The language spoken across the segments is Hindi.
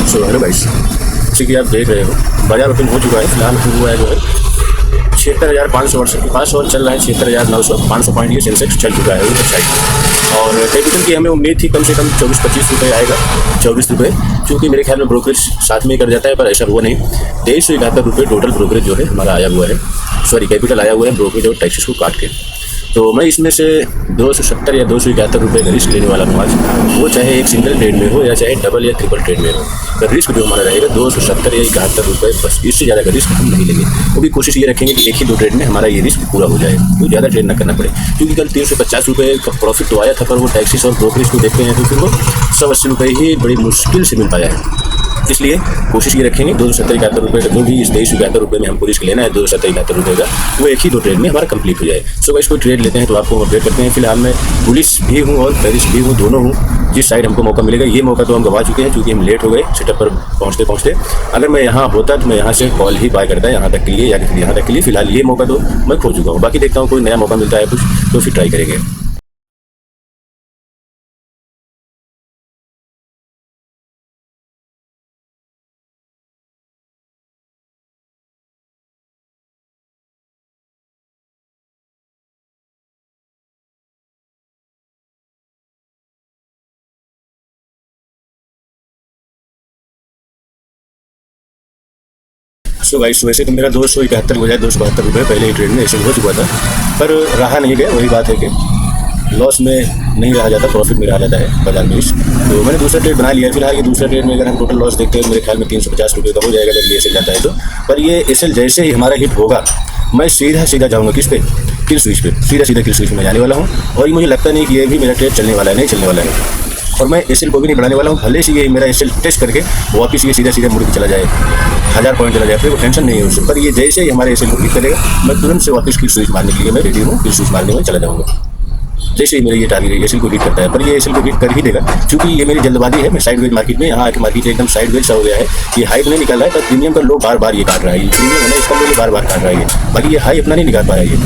सो हेलो गाइस, जैसे कि आप देख रहे हो बाजार ओपन हो चुका है। फिलहाल हुआ है जो है 76,500 पास और चल रहा है 76,900 500 पॉइंट ये सेंसेक्स चल चुका है ऊपर साइड। और कैपिटल की हमें उम्मीद थी कम से कम 24-25 रुपये आएगा, 24 रुपये, क्योंकि मेरे ख्याल में ब्रोकरेज साथ में ही कर जाता है, पर ऐसा हुआ नहीं। 2371 रुपये टोटल ब्रोकरेज जो है हमारा आया हुआ है, सॉरी कैपिटल आया हुआ है ब्रोकरेज और टैक्सेस को काट के। तो मैं इसमें से 270 या 271 रुपये का रिस्क लेने वाला हूँ आज, वो चाहे एक सिंगल ट्रेड में हो या चाहे डबल या ट्रिपल ट्रेड में हो। तो रिस्क जो हमारा रहेगा 270 या 71 रुपये, बस इससे ज़्यादा का रिस्क हम नहीं लेंगे, क्योंकि कोशिश ये रखेंगे कि एक ही 2 ट्रेड में हमारा ये रिस्क पूरा हो जाए, तो ज़्यादा ट्रेड ना करना पड़े। क्योंकि कल 350 रुपये का प्रॉफिट तो आया था, पर वो टैक्सेस और ब्रोकरेज को देखते हैं तो फिर वो 180 रुपये ही बड़ी मुश्किल से मिल पाया है। इसलिए कोशिश ये रखेंगे 270-71 रुपये का जो भी इस 2371 रुपये में हमको रिस्क लेना है 270-71 रुपये का, वो एक ही 2 ट्रेड में हमारा कंप्लीट हो जाए। सो गाइस कोई ट्रेड लेते हैं तो आपको अपडेट करते हैं। फिलहाल मैं पुलिस भी हूँ और पेरिस भी हूँ, दोनों हूँ। जिस साइड हमको मौका मिलेगा, ये मौका तो हम गवा चुके हैं क्योंकि हम लेट हो गए सेटअप पर पहुँचते। अगर मैं यहाँ होता तो मैं यहाँ से कॉल ही बाय करता यहाँ तक के लिए या फिर यहाँ तक के लिए। फिलहाल ये मौका तो मैं खो चुका हूँ, बाकी देखता हूँ कोई नया मौका मिलता है कुछ तो फिर ट्राई करेंगे। सो गाइस वैसे तो मेरा 271 बजाय 272 रुपये पहले ही ट्रेड में ऐसे हो चुका था, पर रहा नहीं गया। वही बात है कि लॉस में नहीं रहा जाता, प्रॉफिट में रहा जाता है बाजार में। तो मैंने दूसरा ट्रेड बना लिया। फिलहाल ये दूसरा ट्रेड में अगर हम टोटल लॉस देखते हैं मेरे ख्याल में 350 रुपये का हो जाएगा अगर ये एस एल जाता है तो। पर ये एस एल जैसे ही हमारा हिट होगा, मैं सीधा जाऊँगा किस पे, किल स्विच पे, सीधा किल स्विच में जाने वाला हूँ। और ये मुझे लगता नहीं कि ये भी मेरा ट्रेड चलने वाला है, नहीं चलने वाला है। और मैं एस एल को भी नहीं बढ़ाने वाला हूँ, भले से ये मेरा एस एल टेस्ट करके वापस ये सीधा मुड़ के चला जाए, 1000 पॉइंट चला जाए, फिर वो टेंशन नहीं है उससे। पर ये जैसे ही हमारे एस एल को हिट करेगा, मैं तुरंत से वापस किल स्विच मारने के लिए मैं रेडी हूँ, किल स्विच मारने में चला जाऊँगा जैसे ही मेरा ये टारगेट एस एल को हिट करता है। पर ये एस एल को हिट कर ही देगा, क्योंकि ये मेरी जल्दबाजी है। मैं साइडवेज मार्केट में, यहाँ आके मार्केट एकदम साइडवेज सा हो गया है। ये हाई नहीं निकल रहा है, पर प्रीमियम का लो बार ये काट रहा है। ये प्रीमियम है ना, इसका लो बार काट रहा है, बाकी ये हाई अपना नहीं निकाल पा रहा है। ये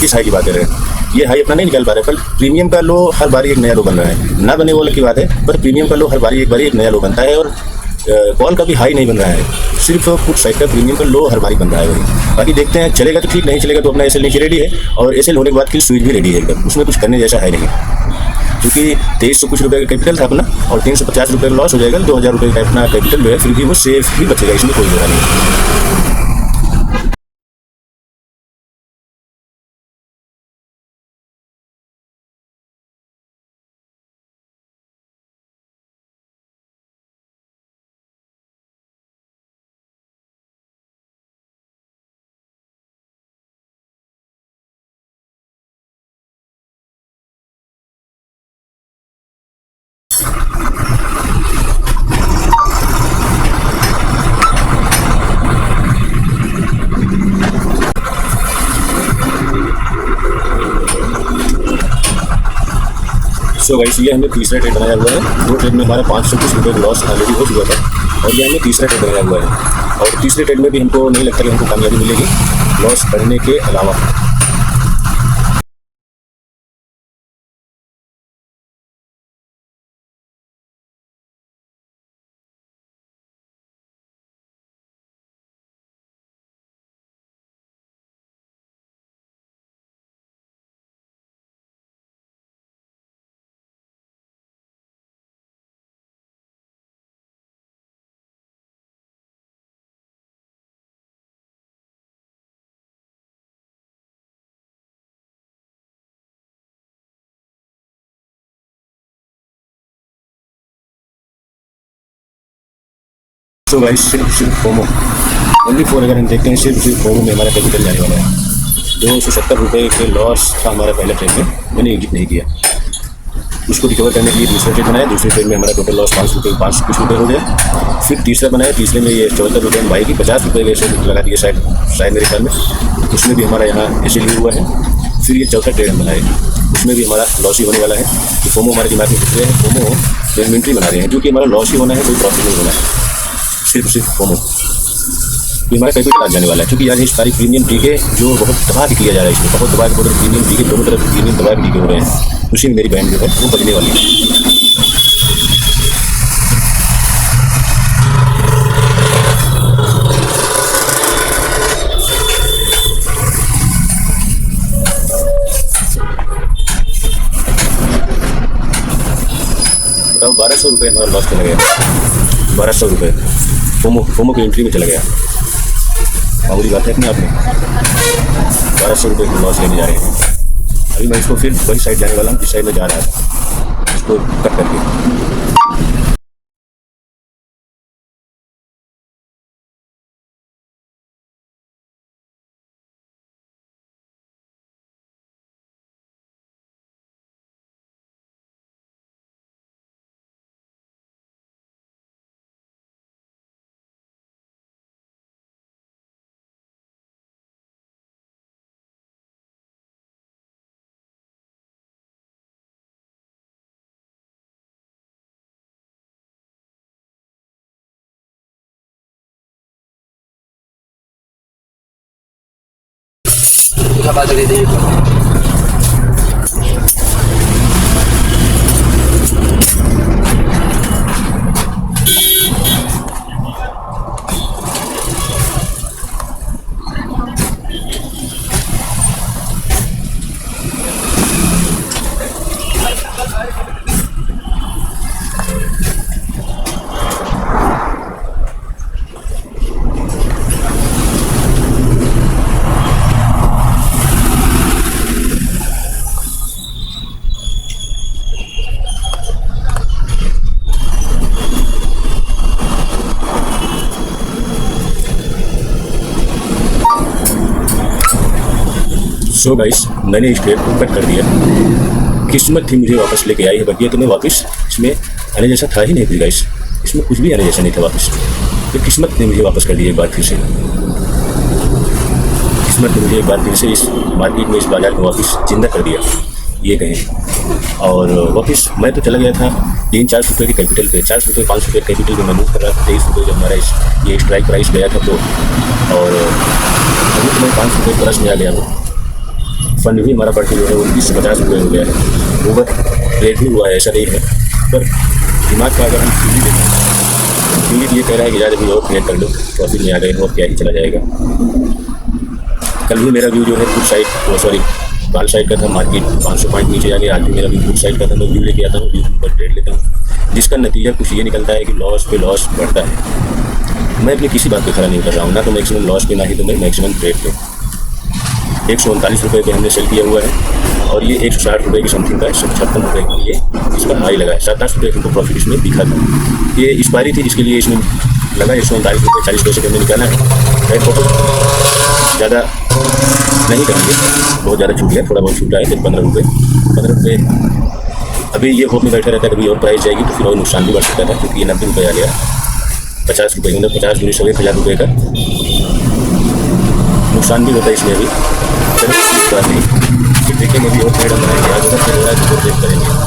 किस हाई की बात कर रहे हैं, ये हाई अपना नहीं निकाल पा रहा है। पर प्रीमियम का लो हर बारी एक नया लो बन रहा है, ना बने वो अलग की बात है, पर प्रीमियम का लो हर बारी एक नया लो बनता है। और कॉल का भी हाई नहीं बन रहा है, सिर्फ पुट साइड का प्रीमियम का लो हर बारी बन रहा है वही। बाकी देखते हैं, चलेगा तो ठीक, नहीं चलेगा तो अपना एस एल नीचे रेडी है। और एस एल होने के बाद किल स्विच भी रेडी है एकदम, उसमें कुछ करने जैसा है नहीं। क्योंकि 2300 कुछ रुपये का कैपिटल था अपना और 350 रुपये का लॉस हो जाएगा, 2000 रुपये का अपना कैपिटल जो है फिर भी वो सेफ ही बचेगा, इसमें कोई जगह नहीं। सो गाइस ये हमने तीसरा ट्रेड बनाया हुआ है। 2 ट्रेड में हमारा 500 कुछ रुपये लॉस ऑलरेडी हो चुका था, और ये हमने तीसरा ट्रेड बनाया हुआ है। और तीसरे ट्रेड में भी हमको नहीं लगता कि हमको कामयाबी मिलेगी लॉस करने के अलावा। सो गाइस सिर्फ फोमो ओनली 4 अगर हम देखते हैं, सिर्फ फोमो में हमारा कैपिटल जाने वाला है। 270 रुपये के लॉस था हमारा पहले ट्रेड में, मैंने एग्जिट नहीं किया। उसको रिकवर करने के लिए दूसरा ट्रेड बनाया, दूसरे ट्रेड में हमारा टोटल लॉस 5 कुछ रुपये हो गया। फिर तीसरा बनाया, तीसरे में ये 74 रुपये हम बाई की 50 रुपये वैसे लगा दिए शायद मेरे ख्याल में, उसमें भी हमारा यहाँ ऐसे लिया हुआ है। फिर ये चौथा ट्रेड हम बनाए, उसमें भी हमारा लॉस ही होने वाला है। कि फोमो हमारे दिमाग में घुस रहे हैं, फोमो इन्वेंट्री बना रहे हैं, जो कि हमारा लॉस ही होना है, कोई प्रॉफिट नहीं होना है, सिर्फ फोमो। ये हमारा कैपिटल आज जाने वाला है, क्योंकि आज इस तारीख प्रीमियम टीके जो बहुत दबा के किया जा रहा है, इसमें बहुत दबा के प्रीमियम टीके दोनों तरफ प्रीमियम दबा के टीके हो रहे हैं। उसी में मेरी बहन जो है वो बजने वाली है। 1200 रुपये हमारा लॉस चला गया, 1200 रुपये फोमो की एंट्री में चला गया। मामूली बात है अपने आप में, 1200 रुपये की लॉस लेने जा रहे हैं। अभी मैं इसको फिर वही साइड जाने वाला हूँ जिस साइड में जा रहा था, इसको कट करके। बात दे दी। सो गाइस, मैंने इस ट्रेड को कट कर दिया। किस्मत थी मुझे वापस लेके आई है, बट ये तो मैं वापस इसमें आने जैसा था ही नहीं थी गाइस, इसमें कुछ भी आने जैसा नहीं था वापस। तो किस्मत ने मुझे वापस कर दिया एक बार फिर से। किस्मत ने मुझे एक बार फिर से इस मार्केट में, इस बाजार में वापस जिंदा कर दिया ये कहें। और वापस मैं तो चला गया था 300-400 रुपये के कैपिटल पे, 400 रुपये 500 रुपये कैपिटल पे मैं मूव कर रहा था। 23 रुपये जब हमारा ये स्ट्राइक प्राइस गया था तो, और अभी तो मैं 500 रुपये प्लस में आ गया हूँ। फंड भी हमारा बढ़ के जो है 29 से 50 रुपये हो गया है। ओवर ट्रेड भी हुआ है, ऐसा नहीं है, पर दिमाग का अगर हम फील्ड देखें, फील्ड ये कह रहा है कि यार अभी और ट्रेड कर लो, प्रॉफिट में आ गए और क्या ही चला जाएगा। कल भी मेरा व्यू जो है फुट साइड, वो सॉरी बाल साइड का था, मार्केट 500 पॉइंट नीचे आ गया। आज भी मेरा व्यू फुट साइड का था, मैं व्यू लेके आता हूँ, व्यू पर ट्रेड लेता हूँ, जिसका नतीजा कुछ ये निकलता है कि लॉस पे लॉस बढ़ता है। मैं अपनी किसी बात पे खड़ा नहीं कर रहा हूँ, ना तो मैक्सिमम लॉस पे, ना ही तो मैं मैक्सिमम ट्रेड पे। 139 रुपये पे हमने सेल किया हुआ है, और ये 160 रुपये की समथिंग का है, 156 रुपये की ये इसका हाई लगा है। 7-8 रुपये हमको प्रॉफिट इसमें दिखा था। ये एक्सपायरी थी जिसके लिए इसमें लगा 139 रुपये 40 पैसे के हमने निकाला है। बहुत ज़्यादा नहीं करेंगे, बहुत ज़्यादा छूट गया, थोड़ा बहुत छूट रहा है, 15 रुपये। अभी ये होप में बैठा रहता है कभी और प्राइस जाएगी तो फिर और नुकसान भी बढ़ सकता था, क्योंकि ये 90 रुपये आ गया, 50 रुपये, मतलब 50 दूनी 1000 रुपये का नुकसान भी होता है इसमें अभी। चलो इस बात नहीं, फिर देखेंगे अभी और ट्रेड हम बनाएंगे, आज उधर से हो रहा है तो ट्रेड करेंगे।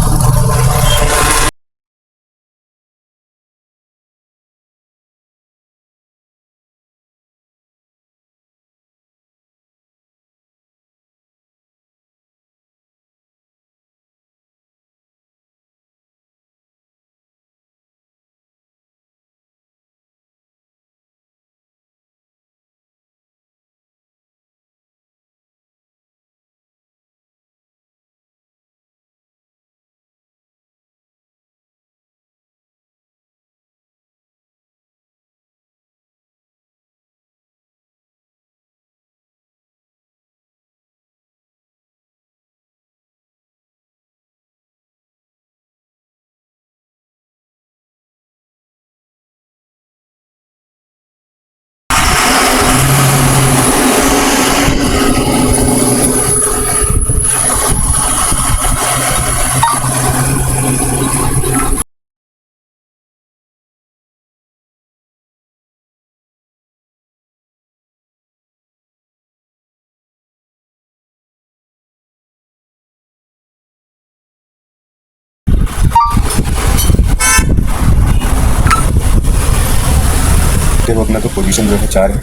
वो अपना तो पोजीशन जो है 4 है,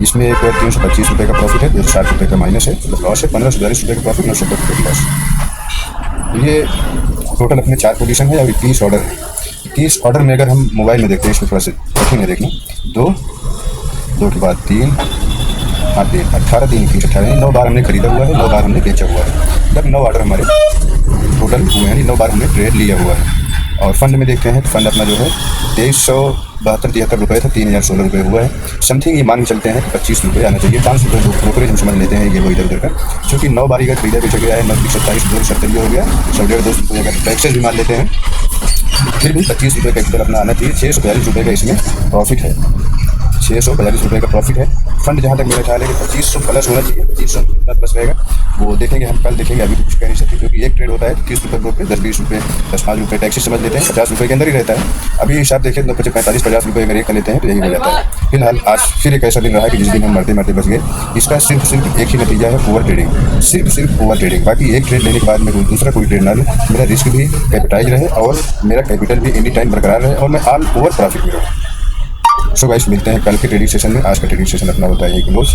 इसमें एक 325 रुपये का प्रॉफिट है, 260 रुपये का माइनस है, मतलब लॉस है। 1542 रुपये का प्रॉफिट, 970 रुपये का लॉस। ये टोटल अपने 4 पोजीशन है और 21 ऑर्डर है। 21 ऑर्डर में अगर हम मोबाइल में देखते हैं, इसमें थोड़ा सा कठिन है देखना, 2 के बाद 3, हाँ 3, 18 3 21 18, 9 बार हमने खरीदा हुआ है, 9 बार हमने बेचा हुआ है, मतलब 9 ऑर्डर हमारे टोटल हुए हैं, 9 बार हमने ट्रेड लिया हुआ है। और फंड में देखते हैं तो फंड अपना जो है 2372-73 रुपये था, 3016 रुपये हुआ है समथिंग। ये मान के चलते हैं कि 25 रुपये आना चाहिए। 5 रुपये ब्रोकरेज हम समझ लेते हैं, ये वो इधर उधर का, क्योंकि 9 बारी का खरीदा बेचा गया है, 9-27 270 हो गया, 100-150 रुपये का टैक्सेस भी मान लेते हैं, फिर भी 25 रुपये का कैपिटल अपना आना चाहिए। 642 रुपये का इसमें प्रॉफिट है, 642 रुपये का प्रॉफिट है। फंड जहाँ तक मेरा ख्याल है कि 2500 प्लस होना चाहिए, 2500 कितना प्लस रहेगा वो देखेंगे, हम कल देखेंगे, अभी कुछ कह नहीं सकते, क्योंकि एक ट्रेड होता है 30 रुपये ब्रोकरेज, 10-20 रुपये 10-5 रुपये टैक्सेस समझ लेते हैं, 50 रुपये के अंदर ही रहता है। अभी हिसाब देखें तो 45-50 रुपये अगर एक कर लेते हैं तो यही हो जाता है। फिलहाल आज फिर एक ऐसा दिन रहा है कि जिस दिन हम मरते मरते बच गए। इसका सिर्फ एक ही नतीजा है, ओवर ट्रेडिंग, सिर्फ ओवर ट्रेडिंग। बाकी एक ट्रेड लेने के बाद मैं दूसरा कोई ट्रेड ना लूँ, मेरा रिस्क भी कैपिटाइज रहे और मेरा कैपिटल भी एनी टाइम बरकरार रहे और मैं ऑल ओवर प्रॉफिट में रहूँ। सो गाइस, मिलते हैं कल के ट्रेडिंग सेशन में। आज का ट्रेडिंग सेशन अपना होता है यही क्लोज।